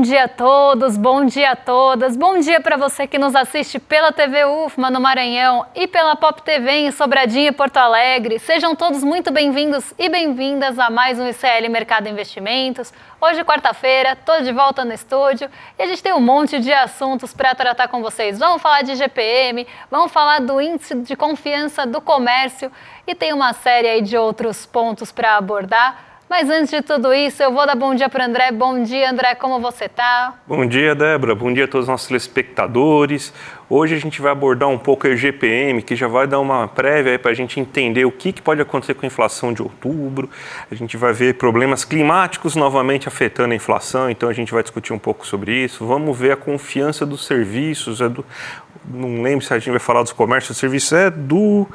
Bom dia a todos, bom dia a todas, bom dia para você que nos assiste pela TV UFMA no Maranhão e pela Pop TV em Sobradinho e Porto Alegre. Sejam todos muito bem-vindos e bem-vindas a mais um ICL Mercado Investimentos. Hoje, quarta-feira, estou de volta no estúdio e a gente tem um monte de assuntos para tratar com vocês. Vamos falar de GPM, vamos falar do Índice de Confiança do Comércio e tem uma série aí de outros pontos para abordar. Mas antes de tudo isso, eu vou dar bom dia para o André. Bom dia, André, como você está? Bom dia, Débora. Bom dia a todos os nossos telespectadores. Hoje a gente vai abordar um pouco o GPM, que já vai dar uma prévia para a gente entender o que pode acontecer com a inflação de outubro. A gente vai ver problemas climáticos novamente afetando a inflação, então a gente vai discutir um pouco sobre isso. Vamos ver a confiança dos serviços. Não lembro se a gente vai falar dos comércios, o serviço é do...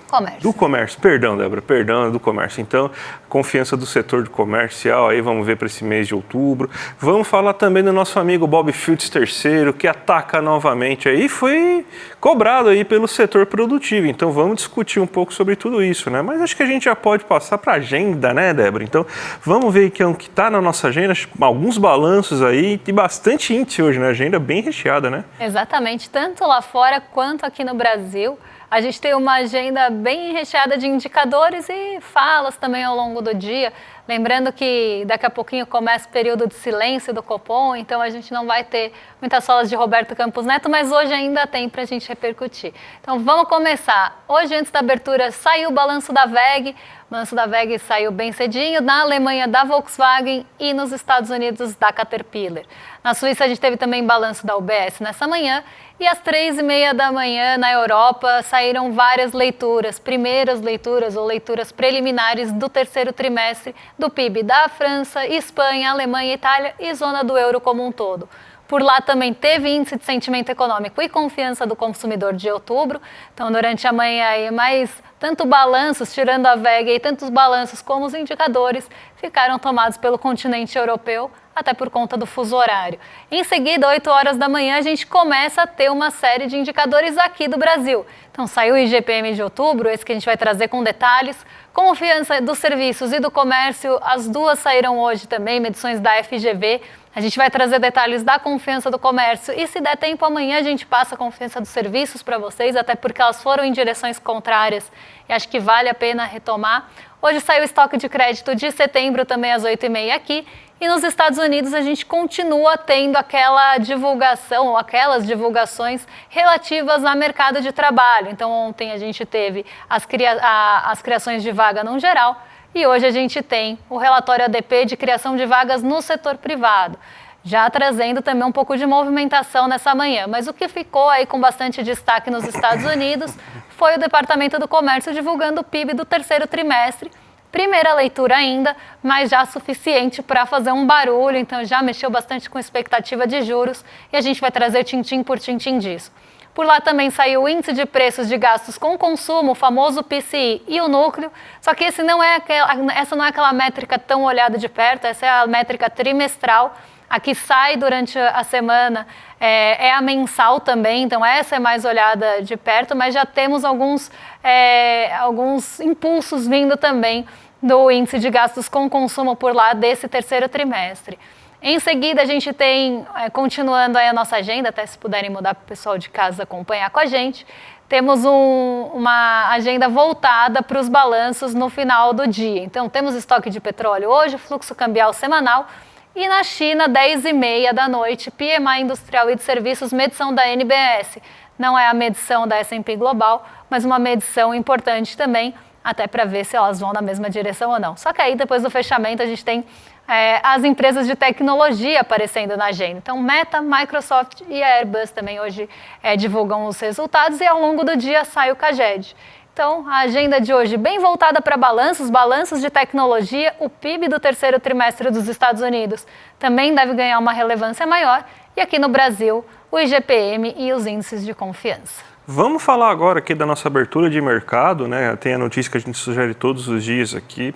Comércio. Do comércio, perdão, Débora, perdão, do comércio. Então, confiança do setor comercial, aí vamos ver para esse mês de outubro. Vamos falar também do nosso amigo Bob Fields III, que ataca novamente aí, foi cobrado aí pelo setor produtivo. Então, vamos discutir um pouco sobre tudo isso, né? Mas acho que a gente já pode passar para a agenda, né, Débora? Então, vamos ver que está na nossa agenda, alguns balanços aí e bastante índice hoje, né? Agenda bem recheada, né? Exatamente, tanto lá fora quanto aqui no Brasil. A gente tem uma agenda bem recheada de indicadores e falas também ao longo do dia. Lembrando que daqui a pouquinho começa o período de silêncio do Copom, então a gente não vai ter muitas falas de Roberto Campos Neto, mas hoje ainda tem para a gente repercutir. Então vamos começar. Hoje, antes da abertura, saiu o balanço da WEG. O balanço da WEG saiu bem cedinho, na Alemanha da Volkswagen e nos Estados Unidos da Caterpillar. Na Suíça a gente teve também balanço da UBS nessa manhã e às 3h30 da manhã na Europa saíram várias leituras, primeiras leituras ou leituras preliminares do terceiro trimestre do PIB da França, Espanha, Alemanha, Itália e zona do euro como um todo. Por lá também teve índice de sentimento econômico e confiança do consumidor de outubro. Então, durante a manhã, aí, mais tanto balanços, tirando a WEG, e tantos balanços como os indicadores ficaram tomados pelo continente europeu, até por conta do fuso horário. Em seguida, 8 horas da manhã, a gente começa a ter uma série de indicadores aqui do Brasil. Então, saiu o IGPM de outubro, esse que a gente vai trazer com detalhes. Confiança dos serviços e do comércio, as duas saíram hoje também, medições da FGV. A gente vai trazer detalhes da confiança do comércio e, se der tempo, amanhã a gente passa a confiança dos serviços para vocês, até porque elas foram em direções contrárias e acho que vale a pena retomar. Hoje saiu o estoque de crédito de setembro também às 8h30 aqui. E nos Estados Unidos a gente continua tendo aquela divulgação, ou aquelas divulgações relativas ao mercado de trabalho. Então ontem a gente teve as criações de vaga no geral e hoje a gente tem o relatório ADP de criação de vagas no setor privado. Já trazendo também um pouco de movimentação nessa manhã. Mas o que ficou aí com bastante destaque nos Estados Unidos foi o Departamento do Comércio divulgando o PIB do terceiro trimestre. Primeira leitura ainda, mas já suficiente para fazer um barulho, então já mexeu bastante com expectativa de juros e a gente vai trazer tintim por tintim disso. Por lá também saiu o índice de preços de gastos com consumo, o famoso PCI e o núcleo, só que essa não é aquela métrica tão olhada de perto, essa é a métrica trimestral. A que sai durante a semana é a mensal também, então essa é mais olhada de perto, mas já temos alguns impulsos vindo também do índice de gastos com consumo por lá desse terceiro trimestre. Em seguida, a gente tem, continuando aí a nossa agenda, até se puderem mudar para o pessoal de casa acompanhar com a gente, temos uma agenda voltada para os balanços no final do dia. Então, temos estoque de petróleo hoje, fluxo cambial semanal, e na China, 10h30 da noite, PMI industrial e de serviços, medição da NBS. Não é a medição da S&P Global, mas uma medição importante também, até para ver se elas vão na mesma direção ou não. Só que aí, depois do fechamento, a gente tem as empresas de tecnologia aparecendo na agenda. Então, Meta, Microsoft e a Airbus também hoje divulgam os resultados e ao longo do dia sai o CAGED. Então, a agenda de hoje bem voltada para balanços de tecnologia, o PIB do terceiro trimestre dos Estados Unidos também deve ganhar uma relevância maior e aqui no Brasil, o IGPM e os índices de confiança. Vamos falar agora aqui da nossa abertura de mercado, né? Tem a notícia que a gente sugere todos os dias aqui.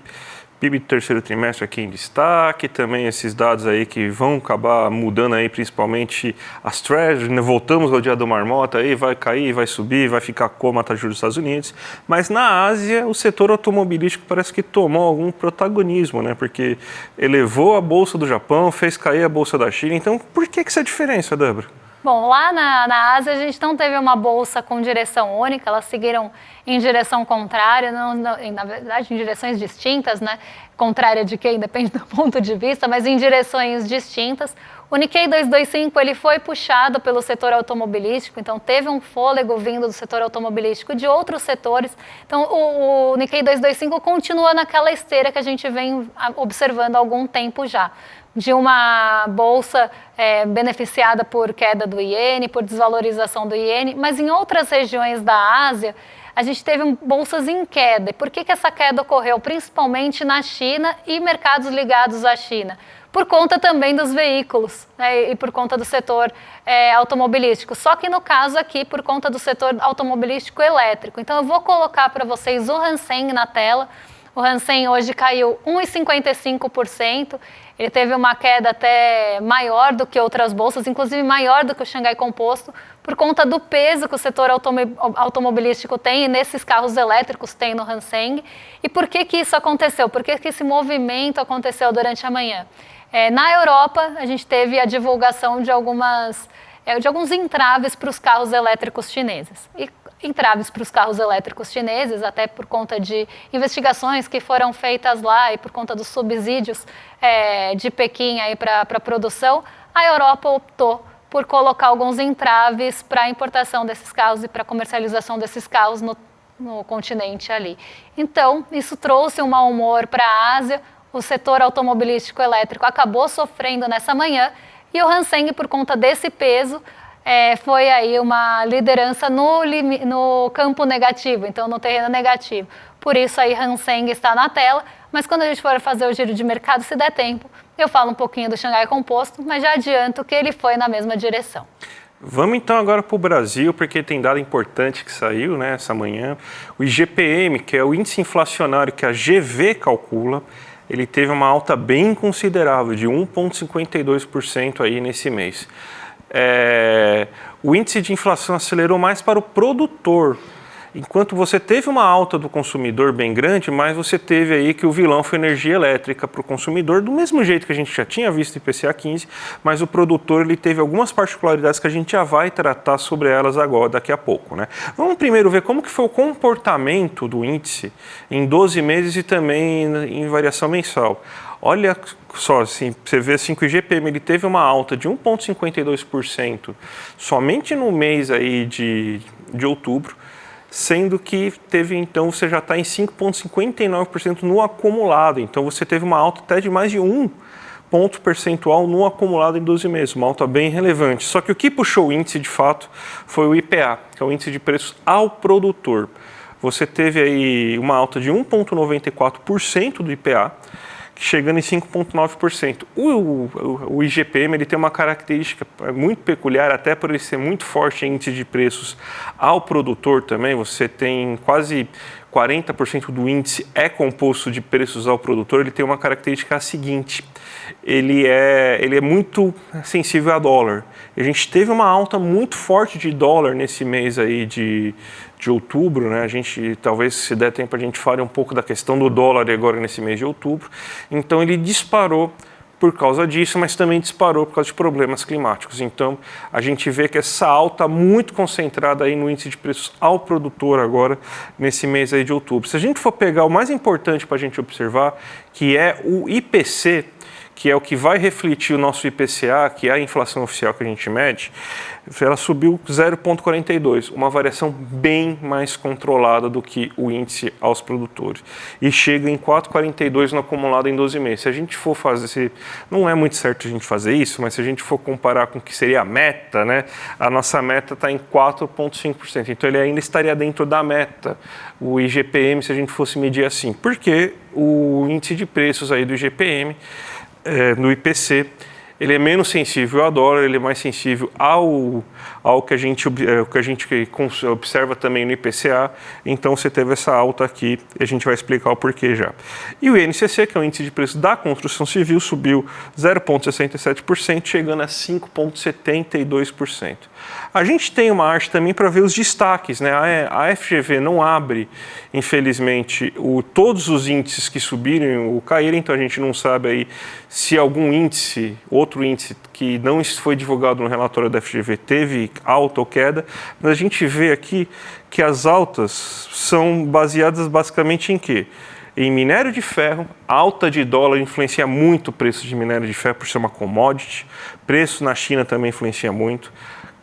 PIB do terceiro trimestre aqui em destaque, também esses dados aí que vão acabar mudando aí, principalmente as Treasuries, né? Voltamos ao dia do marmota, aí vai cair, vai subir, vai ficar como a taxa de juros dos Estados Unidos. Mas na Ásia, o setor automobilístico parece que tomou algum protagonismo, né? Porque elevou a bolsa do Japão, fez cair a bolsa da China. Então, por que essa diferença, Débora? Bom, lá na Ásia a gente não teve uma bolsa com direção única, elas seguiram em direção contrária, na verdade em direções distintas, né? Contrária de quem? Depende do ponto de vista, mas em direções distintas. O Nikkei 225 ele foi puxado pelo setor automobilístico, então teve um fôlego vindo do setor automobilístico e de outros setores. Então o Nikkei 225 continua naquela esteira que a gente vem observando há algum tempo já, de uma bolsa beneficiada por queda do iene, por desvalorização do iene, mas em outras regiões da Ásia, a gente teve bolsas em queda. E por que essa queda ocorreu? Principalmente na China e mercados ligados à China. Por conta também dos veículos, né, e por conta do setor automobilístico. Só que no caso aqui, por conta do setor automobilístico elétrico. Então eu vou colocar para vocês o Hang na tela. O Hang hoje caiu 1,55%, ele teve uma queda até maior do que outras bolsas, inclusive maior do que o Xangai Composto, por conta do peso que o setor automobilístico tem e nesses carros elétricos tem no Hang. E por que isso aconteceu? Por que esse movimento aconteceu durante a manhã? Na Europa, a gente teve a divulgação de alguns entraves para os carros elétricos chineses. E entraves para os carros elétricos chineses, até por conta de investigações que foram feitas lá e por conta dos subsídios de Pequim para a produção, a Europa optou por colocar alguns entraves para a importação desses carros e para a comercialização desses carros no continente ali. Então, isso trouxe um mau humor para a Ásia, o setor automobilístico elétrico acabou sofrendo nessa manhã e o Hang, por conta desse peso, foi aí uma liderança no campo negativo, então no terreno negativo. Por isso aí Hang está na tela, mas quando a gente for fazer o giro de mercado, se der tempo, eu falo um pouquinho do Xangai Composto, mas já adianto que ele foi na mesma direção. Vamos então agora para o Brasil, porque tem dado importante que saiu, né, essa manhã. O IGPM, que é o índice inflacionário que a GV calcula, ele teve uma alta bem considerável, de 1,52% aí nesse mês. O índice de inflação acelerou mais para o produtor, enquanto você teve uma alta do consumidor bem grande, mas você teve aí que o vilão foi energia elétrica para o consumidor, do mesmo jeito que a gente já tinha visto em IPCA 15, mas o produtor ele teve algumas particularidades que a gente já vai tratar sobre elas agora, daqui a pouco, né? Vamos primeiro ver como que foi o comportamento do índice em 12 meses e também em variação mensal. Olha só, assim, você vê assim, que o IGPM ele teve uma alta de 1,52% somente no mês aí de outubro, sendo que teve, então, você já está em 5,59% no acumulado. Então, você teve uma alta até de mais de 1 ponto percentual no acumulado em 12 meses, uma alta bem relevante. Só que o que puxou o índice, de fato, foi o IPA, que é o índice de preços ao produtor. Você teve aí uma alta de 1,94% do IPA, chegando em 5,9%. O IGPM ele tem uma característica muito peculiar, até por ele ser muito forte em índice de preços ao produtor também. Você tem quase 40% do índice é composto de preços ao produtor. Ele tem uma característica seguinte: ele é muito sensível a dólar. A gente teve uma alta muito forte de dólar nesse mês aí de outubro, né? A gente, talvez, se der tempo, a gente fale um pouco da questão do dólar agora nesse mês de outubro. Então, ele disparou por causa disso, mas também disparou por causa de problemas climáticos. Então, a gente vê que essa alta muito concentrada aí no índice de preços ao produtor agora, nesse mês aí de outubro. Se a gente for pegar o mais importante para a gente observar, que é o IPC, que é o que vai refletir o nosso IPCA, que é a inflação oficial que a gente mede, ela subiu 0,42, uma variação bem mais controlada do que o índice aos produtores. E chega em 4,42 no acumulado em 12 meses. Se a gente for fazer, não é muito certo a gente fazer isso, mas se a gente for comparar com o que seria a meta, né, a nossa meta está em 4,5%. Então ele ainda estaria dentro da meta, o IGPM, se a gente fosse medir assim. Porque o índice de preços aí do IGPM, no IPC, ele é menos sensível ao dólar, ele é mais sensível ao que a gente observa também no IPCA. Então você teve essa alta aqui e a gente vai explicar o porquê já. E o INCC, que é o índice de preço da construção civil, subiu 0,67%, chegando a 5,72%. A gente tem uma arte também para ver os destaques, né? A FGV não abre, infelizmente, todos os índices que subiram ou caíram, então a gente não sabe aí se algum índice, outro índice que não foi divulgado no relatório da FGV teve alta ou queda, mas a gente vê aqui que as altas são baseadas basicamente em quê? Em minério de ferro, alta de dólar influencia muito o preço de minério de ferro por ser uma commodity, preço na China também influencia muito.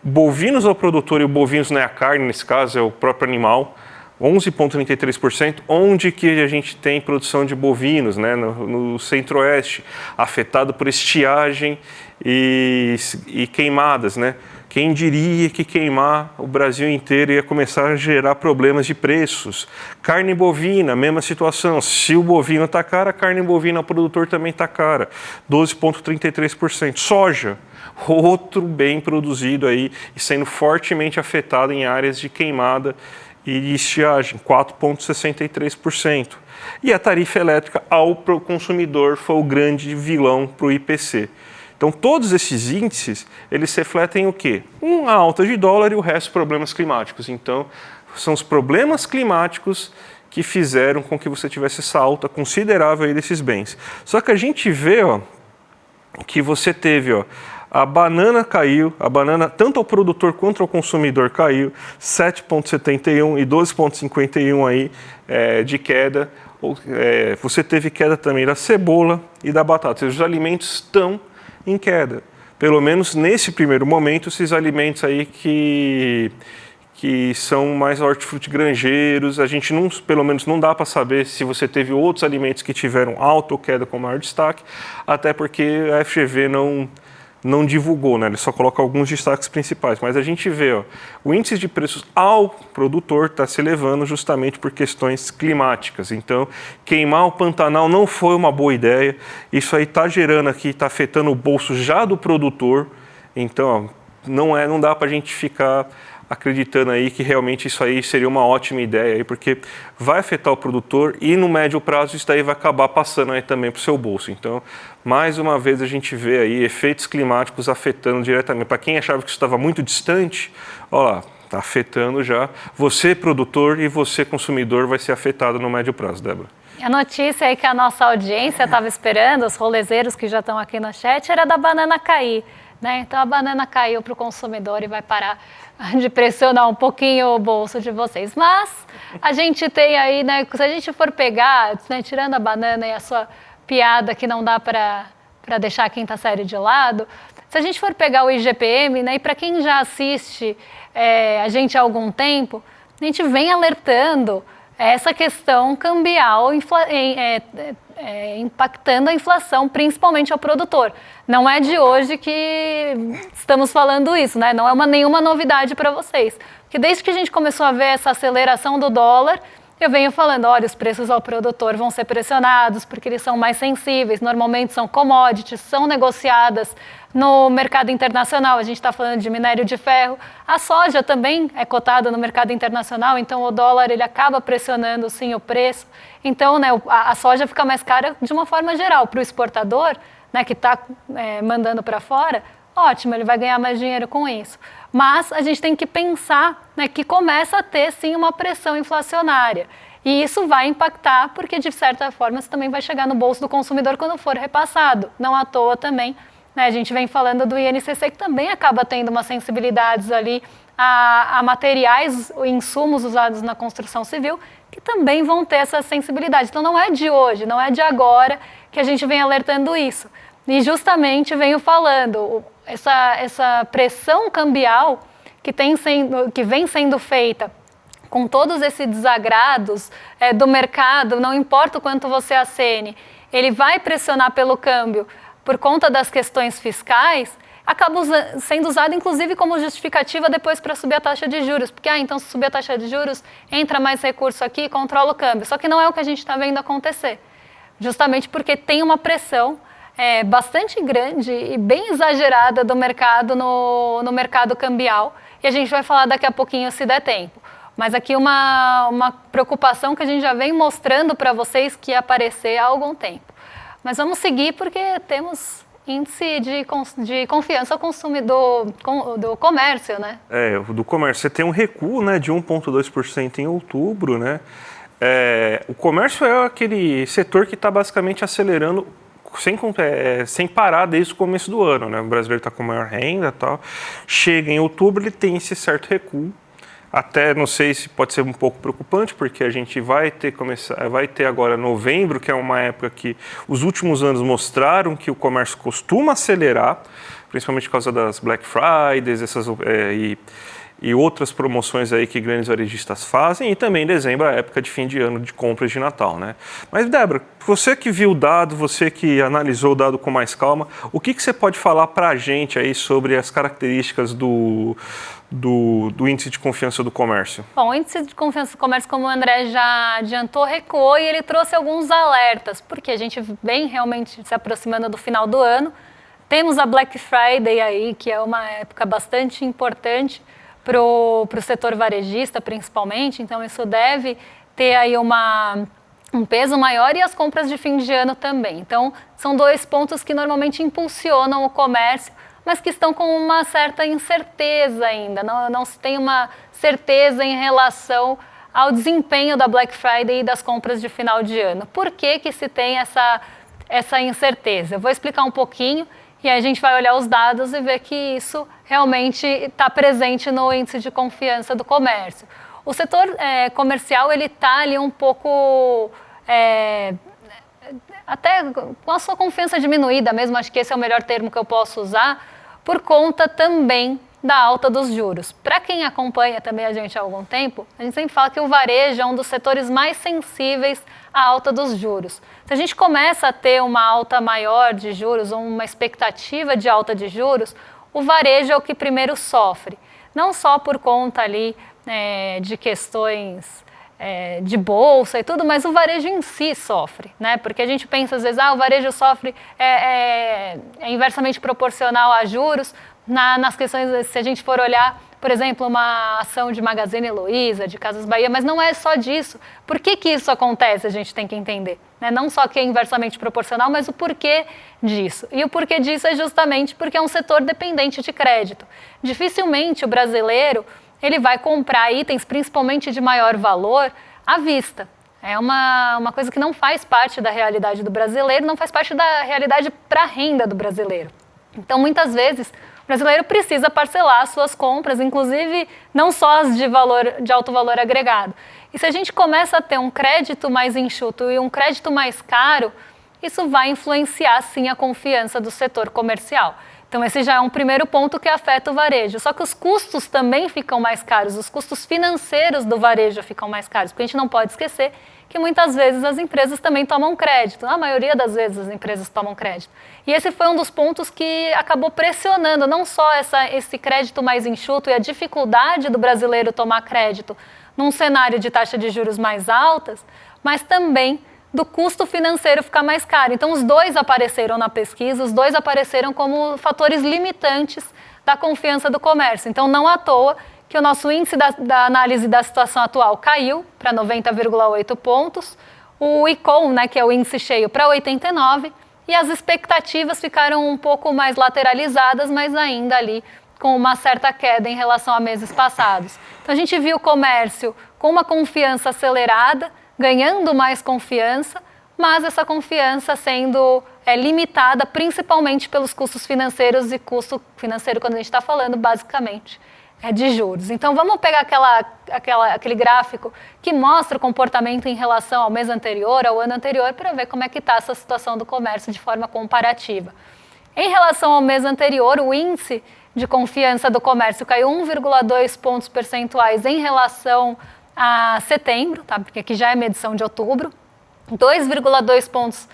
Bovinos ao produtor, e o bovinos não é a carne, nesse caso é o próprio animal, 11,33%, onde que a gente tem produção de bovinos, né, no centro-oeste, afetado por estiagem e queimadas, né? Quem diria que queimar o Brasil inteiro ia começar a gerar problemas de preços? Carne bovina, mesma situação. Se o bovino está cara, a carne bovina ao produtor também está cara, 12,33%. Soja, outro bem produzido aí e sendo fortemente afetado em áreas de queimada e estiagem, 4,63%. E a tarifa elétrica ao consumidor foi o grande vilão para o IPC. Então, todos esses índices, eles refletem o quê? Uma alta de dólar e o resto problemas climáticos. Então, são os problemas climáticos que fizeram com que você tivesse essa alta considerável aí desses bens. Só que a gente vê, ó, que você teve, ó, a banana caiu, a banana tanto ao produtor quanto ao consumidor caiu, 7,71 e 12,51 aí de queda. Você teve queda também da cebola e da batata. Os alimentos estão em queda. Pelo menos nesse primeiro momento, esses alimentos aí que são mais hortifrutigranjeiros, a gente não, pelo menos não dá para saber se você teve outros alimentos que tiveram alta ou queda com maior destaque, até porque a FGV não divulgou, né? Ele só coloca alguns destaques principais, mas a gente vê, ó, o índice de preços ao produtor está se elevando justamente por questões climáticas. Então, queimar o Pantanal não foi uma boa ideia, isso aí está gerando aqui, está afetando o bolso já do produtor, então ó, não dá para a gente ficar acreditando aí que realmente isso aí seria uma ótima ideia, aí, porque vai afetar o produtor e no médio prazo isso daí vai acabar passando aí também para o seu bolso. Então, mais uma vez a gente vê aí efeitos climáticos afetando diretamente. Para quem achava que isso estava muito distante, olha lá, está afetando já. Você, produtor, e você, consumidor, vai ser afetado no médio prazo, Débora. A notícia aí que a nossa audiência estava esperando, os rolezeiros que já estão aqui no chat, era da banana cair, né? Então a banana caiu para o consumidor e vai parar de pressionar um pouquinho o bolso de vocês. Mas a gente tem aí, né, se a gente for pegar, né, tirando a banana e a sua piada que não dá para deixar a quinta série de lado, se a gente for pegar o IGPM, né, e para quem já assiste a gente há algum tempo, a gente vem alertando essa questão cambial impactando a inflação, principalmente ao produtor. Não é de hoje que estamos falando isso, né? Não é nenhuma novidade para vocês. Porque desde que a gente começou a ver essa aceleração do dólar, eu venho falando, olha, os preços ao produtor vão ser pressionados porque eles são mais sensíveis, normalmente são commodities, são negociadas no mercado internacional, a gente está falando de minério de ferro, a soja também é cotada no mercado internacional, então o dólar ele acaba pressionando sim o preço, então né, a soja fica mais cara de uma forma geral, para o exportador, né, que está mandando para fora, ótimo, ele vai ganhar mais dinheiro com isso. Mas a gente tem que pensar, né, que começa a ter sim uma pressão inflacionária. E isso vai impactar porque, de certa forma, isso também vai chegar no bolso do consumidor quando for repassado. Não à toa também, né, a gente vem falando do INCC, que também acaba tendo umas sensibilidades ali a materiais, insumos usados na construção civil, que também vão ter essa sensibilidade. Então não é de hoje, não é de agora que a gente vem alertando isso. E justamente venho falando, essa pressão cambial que vem sendo feita com todos esses desagrados do mercado, não importa o quanto você acene, ele vai pressionar pelo câmbio por conta das questões fiscais, acaba sendo usado inclusive como justificativa depois para subir a taxa de juros, porque então se subir a taxa de juros, entra mais recurso aqui e controla o câmbio. Só que não é o que a gente está vendo acontecer, justamente porque tem uma pressão bastante grande e bem exagerada do mercado no mercado cambial. E a gente vai falar daqui a pouquinho se der tempo. Mas aqui uma preocupação que a gente já vem mostrando para vocês que ia aparecer há algum tempo. Mas vamos seguir porque temos índice de confiança do comércio, né? Do comércio. Você tem um recuo, né, de 1,2% em outubro, né? O comércio é aquele setor que está basicamente acelerando sem parar desde o começo do ano, né? O brasileiro está com maior renda e tal. Chega em outubro, ele tem esse certo recuo. Até, não sei se pode ser um pouco preocupante, porque a gente vai ter agora novembro, que é uma época que os últimos anos mostraram que o comércio costuma acelerar, principalmente por causa das Black Fridays e outras promoções aí que grandes varejistas fazem, e também em dezembro, a época de fim de ano de compras de Natal, né? Mas, Débora, você que viu o dado, você que analisou o dado com mais calma, o que você pode falar para a gente aí sobre as características do índice de confiança do comércio? Bom, o índice de confiança do comércio, como o André já adiantou, recuou e ele trouxe alguns alertas, porque a gente vem realmente se aproximando do final do ano. Temos a Black Friday aí, que é uma época bastante importante para o setor varejista, principalmente, então isso deve ter aí um peso maior, e as compras de fim de ano também. Então, são dois pontos que normalmente impulsionam o comércio, mas que estão com uma certa incerteza ainda, não se tem uma certeza em relação ao desempenho da Black Friday e das compras de final de ano. Por que se tem essa incerteza? Eu vou explicar um pouquinho e aí a gente vai olhar os dados e ver que isso realmente está presente no índice de confiança do comércio. O setor comercial, ele está ali um pouco... até com a sua confiança diminuída mesmo, acho que esse é o melhor termo que eu posso usar, por conta também da alta dos juros. Para quem acompanha também a gente há algum tempo, a gente sempre fala que o varejo é um dos setores mais sensíveis à alta dos juros. Se a gente começa a ter uma alta maior de juros, ou uma expectativa de alta de juros, o varejo é o que primeiro sofre. Não só por conta ali de questões de bolsa e tudo, mas o varejo em si sofre, né? Porque a gente pensa às vezes, o varejo sofre inversamente proporcional a juros. Nas questões, se a gente for olhar, por exemplo, uma ação de Magazine Luiza, de Casas Bahia, mas não é só disso. Por que isso acontece? A gente tem que entender, né? Não só que é inversamente proporcional, mas o porquê disso. E o porquê disso é justamente porque é um setor dependente de crédito. Dificilmente o brasileiro ele vai comprar itens, principalmente de maior valor, à vista. É uma coisa que não faz parte da realidade do brasileiro, não faz parte da realidade para a renda do brasileiro. Então, muitas vezes, o brasileiro precisa parcelar as suas compras, inclusive não só as de alto valor agregado. E se a gente começa a ter um crédito mais enxuto e um crédito mais caro, isso vai influenciar, sim, a confiança do setor comercial. Então, esse já é um primeiro ponto que afeta o varejo. Só que os custos também ficam mais caros, os custos financeiros do varejo ficam mais caros, porque a gente não pode esquecer que muitas vezes as empresas também tomam crédito. A maioria das vezes as empresas tomam crédito. E esse foi um dos pontos que acabou pressionando não só esse crédito mais enxuto e a dificuldade do brasileiro tomar crédito num cenário de taxa de juros mais altas, mas também do custo financeiro ficar mais caro. Então, os dois apareceram na pesquisa, os dois apareceram como fatores limitantes da confiança do comércio. Então, não à toa que o nosso índice da análise da situação atual caiu para 90,8 pontos, o ICOM, né, que é o índice cheio, para 89, e as expectativas ficaram um pouco mais lateralizadas, mas ainda ali com uma certa queda em relação a meses passados. Então, a gente viu o comércio com uma confiança acelerada, ganhando mais confiança, mas essa confiança sendo limitada principalmente pelos custos financeiros, e custo financeiro, quando a gente está falando, basicamente, de juros. Então, vamos pegar aquele gráfico que mostra o comportamento em relação ao mês anterior, ao ano anterior, para ver como é que está essa situação do comércio de forma comparativa. Em relação ao mês anterior, o índice de confiança do comércio caiu 1,2 pontos percentuais em relação a setembro, tá? Porque aqui já é medição de outubro, 2,2 pontos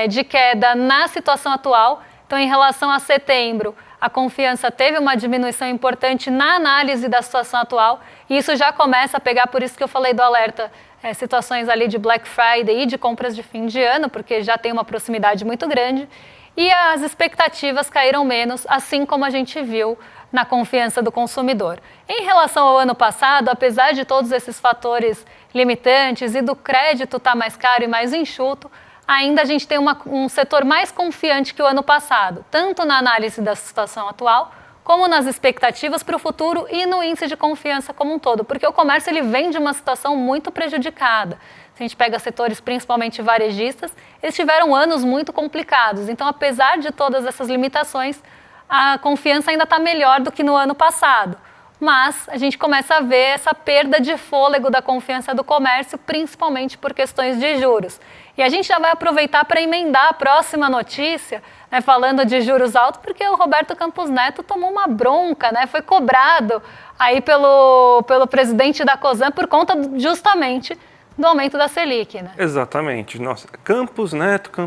de queda na situação atual. Então, em relação a setembro, a confiança teve uma diminuição importante na análise da situação atual, E isso já começa a pegar, por isso que eu falei do alerta, situações ali de Black Friday e de compras de fim de ano, porque já tem uma proximidade muito grande. E as expectativas caíram menos, assim como a gente viu na confiança do consumidor. Em relação ao ano passado, apesar de todos esses fatores limitantes e do crédito estar mais caro e mais enxuto, ainda a gente tem um setor mais confiante que o ano passado, tanto na análise da situação atual, como nas expectativas para o futuro e no índice de confiança como um todo, porque o comércio ele vem de uma situação muito prejudicada. Se a gente pega setores principalmente varejistas, eles tiveram anos muito complicados. Então, apesar de todas essas limitações, a confiança ainda está melhor do que no ano passado. Mas a gente começa a ver essa perda de fôlego da confiança do comércio, principalmente por questões de juros. E a gente já vai aproveitar para emendar a próxima notícia, né, falando de juros altos, porque o Roberto Campos Neto tomou uma bronca, né, foi cobrado aí pelo presidente da Cosan por conta justamente do aumento da Selic, né? Exatamente. Nossa, Campos Neto.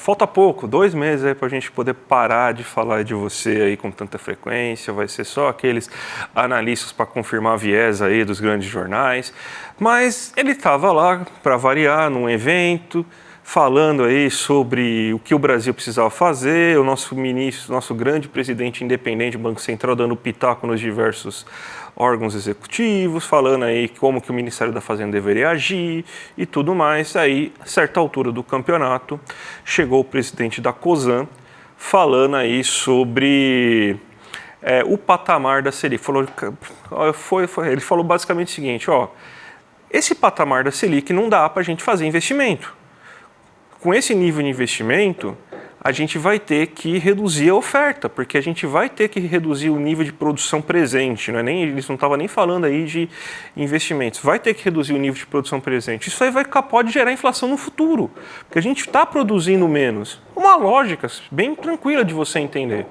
Falta pouco, 2 meses aí para a gente poder parar de falar de você aí com tanta frequência. Vai ser só aqueles analistas para confirmar viés aí dos grandes jornais. Mas ele estava lá para variar num evento, falando aí sobre o que o Brasil precisava fazer, o nosso ministro, nosso grande presidente independente do Banco Central dando pitaco nos diversos órgãos executivos, falando aí como que o Ministério da Fazenda deveria agir e tudo mais. Aí, a certa altura do campeonato, chegou o presidente da Cosan falando aí sobre o patamar da Selic. Ele falou basicamente o seguinte, esse patamar da Selic não dá para a gente fazer investimento. Com esse nível de investimento, a gente vai ter que reduzir a oferta, porque a gente vai ter que reduzir o nível de produção presente, eles não estavam nem falando aí de investimentos, vai ter que reduzir o nível de produção presente. Isso aí pode gerar inflação no futuro, porque a gente está produzindo menos. Uma lógica bem tranquila de você entender.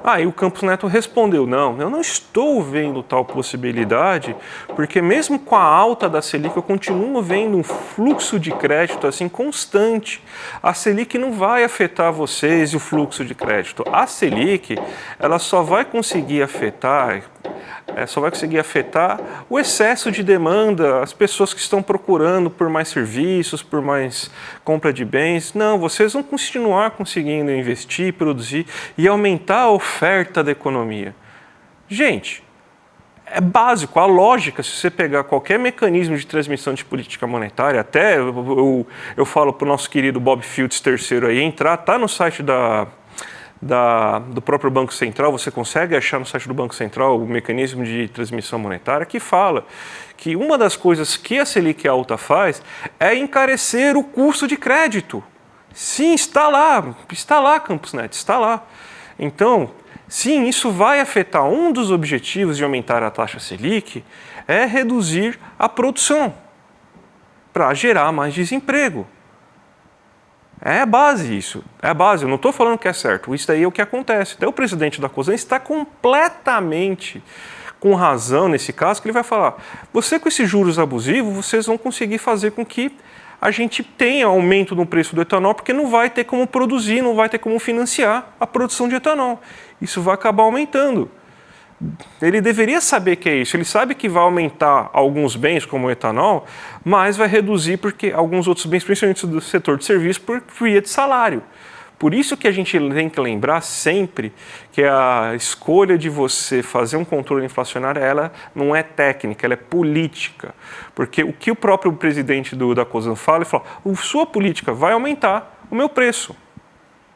Aí o Campos Neto respondeu, não, eu não estou vendo tal possibilidade, porque mesmo com a alta da Selic eu continuo vendo um fluxo de crédito assim constante. A Selic não vai afetar vocês e o fluxo de crédito. A Selic, ela só vai conseguir afetar o excesso de demanda, as pessoas que estão procurando por mais serviços, por mais compra de bens. Não, vocês vão continuar conseguindo investir, produzir e aumentar a oferta da economia. Gente, é básico, a lógica, se você pegar qualquer mecanismo de transmissão de política monetária, até eu falo para o nosso querido Bob Fields III aí, entrar, tá no site do próprio Banco Central, você consegue achar no site do Banco Central o mecanismo de transmissão monetária que fala que uma das coisas que a Selic alta faz é encarecer o custo de crédito. Sim, está lá, Campos Neto, está lá. Então, sim, isso vai afetar um dos objetivos de aumentar a taxa Selic, é reduzir a produção para gerar mais desemprego. É a base isso, é a base, eu não estou falando que é certo, isso daí é o que acontece. Até o presidente da Cosan está completamente com razão nesse caso, que ele vai falar, você com esses juros abusivos, vocês vão conseguir fazer com que a gente tenha aumento no preço do etanol, porque não vai ter como produzir, não vai ter como financiar a produção de etanol. Isso vai acabar aumentando. Ele deveria saber que é isso, ele sabe que vai aumentar alguns bens, como o etanol, mas vai reduzir porque alguns outros bens, principalmente do setor de serviço, por via de salário. Por isso que a gente tem que lembrar sempre que a escolha de você fazer um controle inflacionário, ela não é técnica, ela é política. Porque o que o próprio presidente da Cosan fala, ele fala, sua política vai aumentar o meu preço.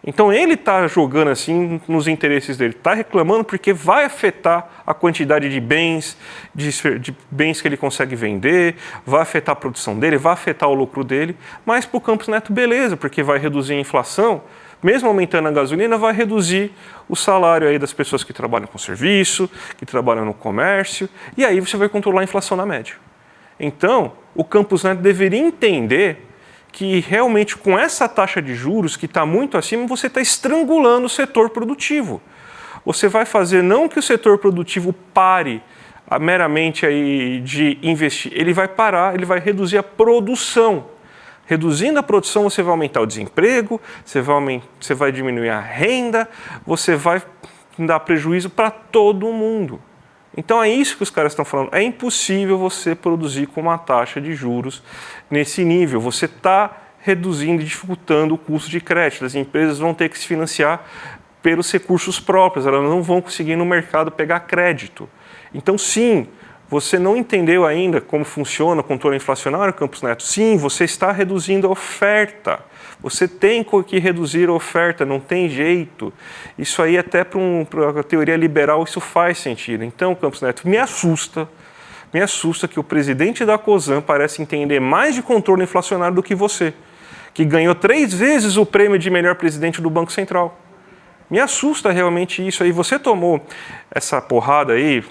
Então ele está jogando assim nos interesses dele, está reclamando porque vai afetar a quantidade de bens, de bens que ele consegue vender, vai afetar a produção dele, vai afetar o lucro dele, mas para o Campos Neto beleza, porque vai reduzir a inflação, mesmo aumentando a gasolina, vai reduzir o salário aí das pessoas que trabalham com serviço, que trabalham no comércio, e aí você vai controlar a inflação na média. Então, o Campos Neto deveria entender que realmente com essa taxa de juros que está muito acima, você está estrangulando o setor produtivo. Você vai fazer não que o setor produtivo pare meramente aí de investir, ele vai parar, ele vai reduzir a produção. Reduzindo a produção, você vai aumentar o desemprego, você vai diminuir a renda, você vai dar prejuízo para todo mundo. Então é isso que os caras estão falando. É impossível você produzir com uma taxa de juros nesse nível. Você está reduzindo e dificultando o custo de crédito. As empresas vão ter que se financiar pelos recursos próprios, elas não vão conseguir no mercado pegar crédito. Então, sim, você não entendeu ainda como funciona o controle inflacionário, Campos Neto? Sim, você está reduzindo a oferta. Você tem que reduzir a oferta, não tem jeito. Isso aí até para a teoria liberal isso faz sentido. Então, Campos Neto, me assusta que o presidente da COSAN parece entender mais de controle inflacionário do que você, que ganhou 3 vezes o prêmio de melhor presidente do Banco Central. Me assusta realmente isso aí. Você tomou essa porrada aí,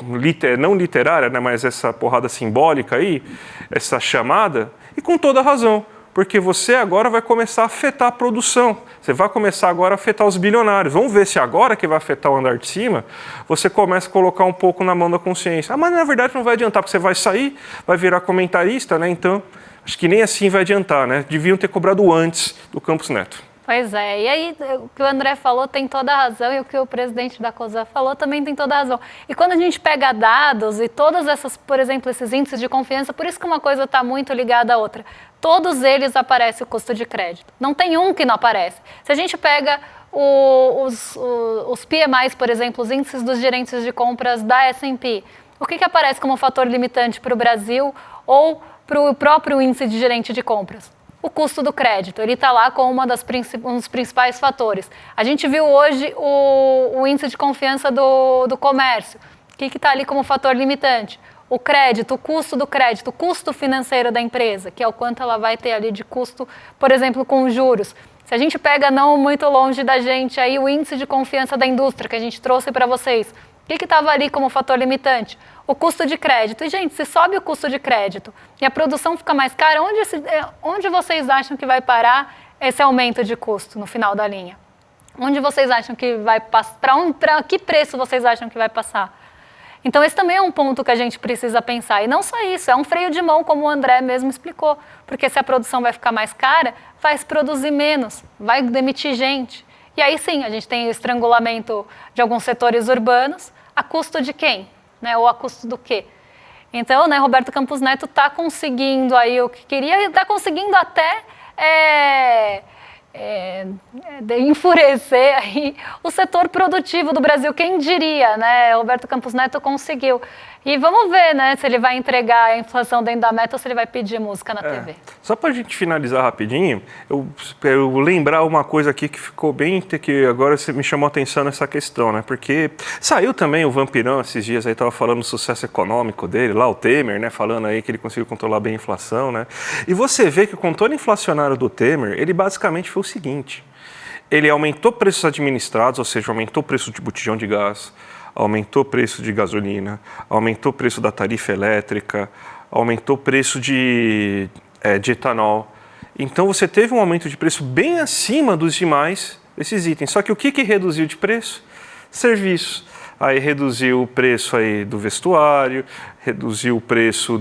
não literária, né, mas essa porrada simbólica aí, essa chamada, e com toda razão, porque você agora vai começar a afetar a produção. Você vai começar agora a afetar os bilionários. Vamos ver se agora que vai afetar o andar de cima, você começa a colocar um pouco na mão da consciência. Ah, mas na verdade não vai adiantar, porque você vai sair, vai virar comentarista, né? Então, acho que nem assim vai adiantar, né? Deviam ter cobrado antes do Campos Neto. Pois é, e aí o que o André falou tem toda a razão e o que o presidente da COSAN falou também tem toda a razão. E quando a gente pega dados e todas essas, por exemplo, esses índices de confiança, por isso que uma coisa está muito ligada à outra, todos eles aparece o custo de crédito. Não tem um que não aparece. Se a gente pega os PMIs, por exemplo, os índices dos gerentes de compras da S&P, o que aparece como fator limitante para o Brasil ou para o próprio índice de gerente de compras? O custo do crédito, ele está lá como um dos principais fatores. A gente viu hoje o índice de confiança do comércio. O que está ali como fator limitante? O crédito, o custo do crédito, o custo financeiro da empresa, que é o quanto ela vai ter ali de custo, por exemplo, com juros. Se a gente pega não muito longe da gente aí o índice de confiança da indústria que a gente trouxe para vocês, o que estava ali como fator limitante? O custo de crédito. E, gente, se sobe o custo de crédito e a produção fica mais cara, onde vocês acham que vai parar esse aumento de custo no final da linha? Onde vocês acham que vai passar? Para que preço vocês acham que vai passar? Então, esse também é um ponto que a gente precisa pensar. E não só isso, é um freio de mão, como o André mesmo explicou. Porque se a produção vai ficar mais cara, vai se produzir menos, vai demitir gente. E aí sim, a gente tem o estrangulamento de alguns setores urbanos, a custo de quem? Né? Ou a custo do quê? Então, né, Roberto Campos Neto está conseguindo aí o que queria, está conseguindo até enfurecer aí o setor produtivo do Brasil. Quem diria, né? Roberto Campos Neto conseguiu. E vamos ver, né, se ele vai entregar a inflação dentro da meta ou se ele vai pedir música na TV. Só para a gente finalizar rapidinho, eu lembrar uma coisa aqui que ficou bem, que agora você me chamou a atenção nessa questão, né? Porque saiu também o Vampirão esses dias aí, estava falando do sucesso econômico dele, lá o Temer, né? Falando aí que ele conseguiu controlar bem a inflação, né? E você vê que o controle inflacionário do Temer, ele basicamente foi o seguinte: ele aumentou preços administrados, ou seja, aumentou o preço de botijão de gás, aumentou o preço de gasolina, aumentou o preço da tarifa elétrica, aumentou o preço de etanol. Então você teve um aumento de preço bem acima dos demais desses itens. Só que o que reduziu de preço? Serviços. Aí reduziu o preço aí do vestuário, reduziu o preço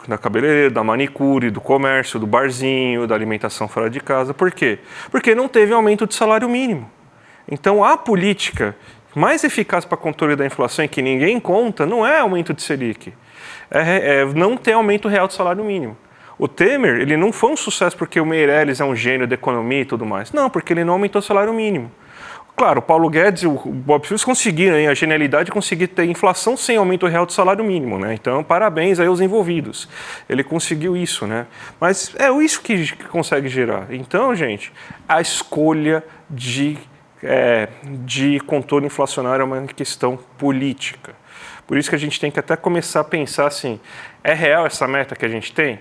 da cabeleireira, da manicure, do comércio, do barzinho, da alimentação fora de casa. Por quê? Porque não teve aumento de salário mínimo. Então, a política mais eficaz para controle da inflação e que ninguém conta não é aumento de Selic, não ter aumento real do salário mínimo. O Temer, ele não foi um sucesso porque o Meirelles é um gênio da economia e tudo mais. Não, porque ele não aumentou o salário mínimo. Claro, o Paulo Guedes e o Bob Fields conseguiram a genialidade de conseguir ter inflação sem aumento real do salário mínimo, né? Então, parabéns aí aos envolvidos. Ele conseguiu isso, né? Mas é isso que consegue gerar. Então, gente, a escolha de controle inflacionário é uma questão política. Por isso que a gente tem que até começar a pensar assim, é real essa meta que a gente tem?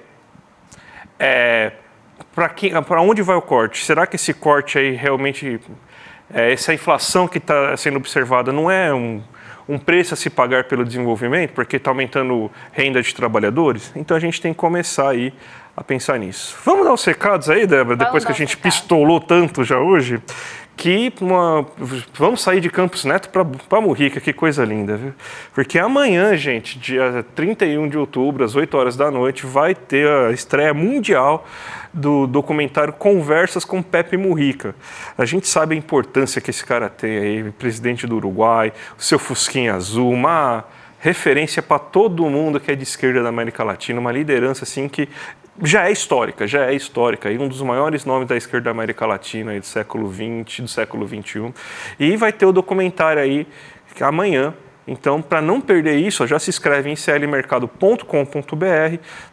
Para onde vai o corte? Será que esse corte aí realmente, essa inflação que está sendo observada não é um preço a se pagar pelo desenvolvimento, porque está aumentando renda de trabalhadores? Então a gente tem que começar aí a pensar nisso. Vamos dar os recados aí, Débora, depois que a gente pistolou tanto já hoje. Vamos sair de Campos Neto para Mujica, que coisa linda, viu? Porque amanhã, gente, dia 31 de outubro, às 8 horas da noite, vai ter a estreia mundial do documentário Conversas com Pepe Mujica. A gente sabe a importância que esse cara tem aí, presidente do Uruguai, o seu fusquinha azul, uma referência para todo mundo que é de esquerda da América Latina, uma liderança assim que já é histórica, e um dos maiores nomes da esquerda da América Latina aí, do século XX, do século XXI. E vai ter o documentário aí amanhã. Então, para não perder isso, já se inscreve em clmercado.com.br,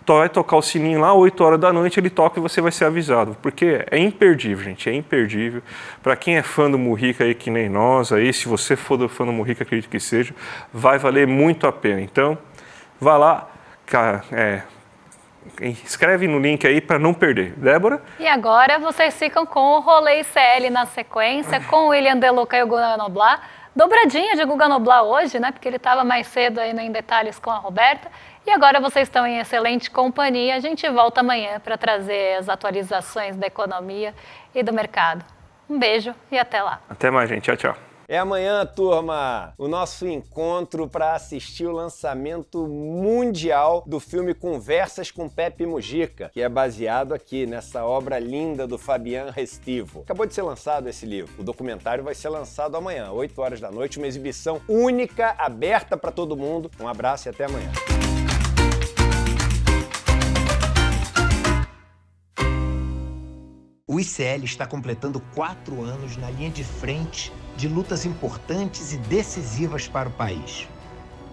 vai tocar o sininho lá, 8 horas da noite, ele toca e você vai ser avisado, porque é imperdível, gente, é imperdível. Para quem é fã do Mujica aí, que nem nós, aí, se você for fã do Mujica, acredito que seja, vai valer muito a pena. Então, vá lá, cara, escreve no link aí para não perder. Débora? E agora vocês ficam com o Rolê ICL na sequência, com o William De Luca e o Guga Noblat. Dobradinha de Guga Noblat hoje, né? Porque ele estava mais cedo aí em detalhes com a Roberta. E agora vocês estão em excelente companhia. A gente volta amanhã para trazer as atualizações da economia e do mercado. Um beijo e até lá. Até mais, gente. Tchau, tchau. É amanhã, turma, o nosso encontro para assistir o lançamento mundial do filme Conversas com Pepe Mujica, que é baseado aqui nessa obra linda do Fabian Restivo. Acabou de ser lançado esse livro. O documentário vai ser lançado amanhã, 8 horas da noite, uma exibição única, aberta para todo mundo. Um abraço e até amanhã. O ICL está completando 4 anos na linha de frente de lutas importantes e decisivas para o país.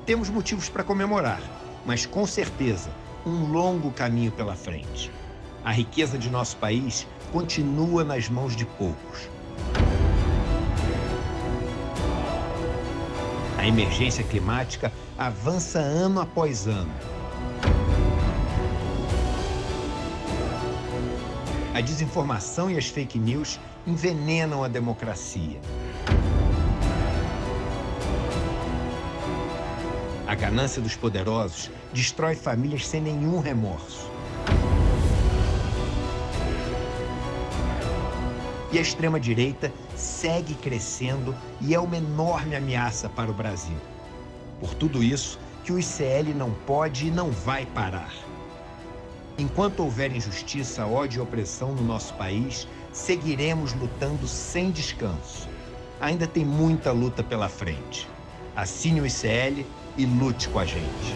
Temos motivos para comemorar, mas com certeza um longo caminho pela frente. A riqueza de nosso país continua nas mãos de poucos. A emergência climática avança ano após ano. A desinformação e as fake news envenenam a democracia. A ganância dos poderosos destrói famílias sem nenhum remorso. E a extrema-direita segue crescendo e é uma enorme ameaça para o Brasil. Por tudo isso, que o ICL não pode e não vai parar. Enquanto houver injustiça, ódio e opressão no nosso país, seguiremos lutando sem descanso. Ainda tem muita luta pela frente. Assine o ICL e lute com a gente.